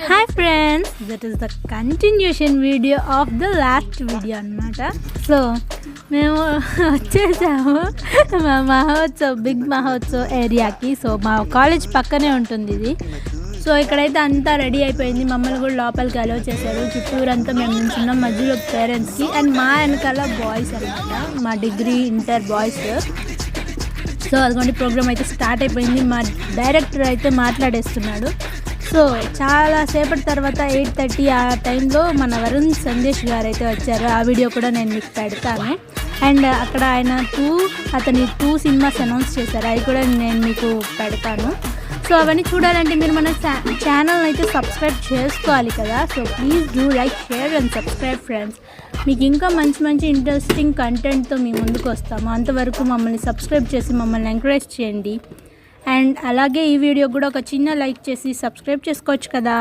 Hi friends, that is the continuation video of the last video అన్నమాట. So మేము వచ్చేసాము మా మహోత్సవ్ బిగ్ మహోత్సవ్ ఏరియాకి. సో మా కాలేజ్ పక్కనే ఉంటుంది ఇది. సో ఇక్కడైతే అంతా రెడీ అయిపోయింది. మమ్మల్ని కూడా లోపలికి అలౌ చేశారు. చుట్టూరంతా మేము నిల్చున్నాం, మధ్యలో పేరెంట్స్కి అండ్ మా వెనకాల బాయ్స్ అనమాట, మా డిగ్రీ ఇంటర్ బాయ్స్. సో అదిగోండి ప్రోగ్రామ్ అయితే స్టార్ట్ అయిపోయింది. మా డైరెక్టర్ అయితే మాట్లాడేస్తున్నాడు. సో చాలాసేపటి తర్వాత 8:30 ఆ టైంలో మన వరుణ్ సందేశ్ గారు అయితే వచ్చారు. ఆ వీడియో కూడా నేను మీకు పెడతాను. అండ్ అక్కడ ఆయన అతని 2 సినిమాస్ అనౌన్స్ చేశారు, అవి కూడా నేను మీకు పెడతాను. సో అవన్నీ చూడాలంటే మీరు మన ఛానల్ని అయితే సబ్స్క్రైబ్ చేసుకోవాలి కదా. So please do like, share and subscribe friends. మీకు ఇంకా మంచి మంచి ఇంట్రెస్టింగ్ కంటెంట్తో మీ ముందుకు వస్తాము. అంతవరకు మమ్మల్ని సబ్స్క్రైబ్ చేసి మమ్మల్ని ఎంకరేజ్ చేయండి. అండ్ అలాగే ఈ వీడియో కూడా ఒక చిన్న లైక్ చేసి సబ్స్క్రైబ్ చేసుకోవచ్చు కదా.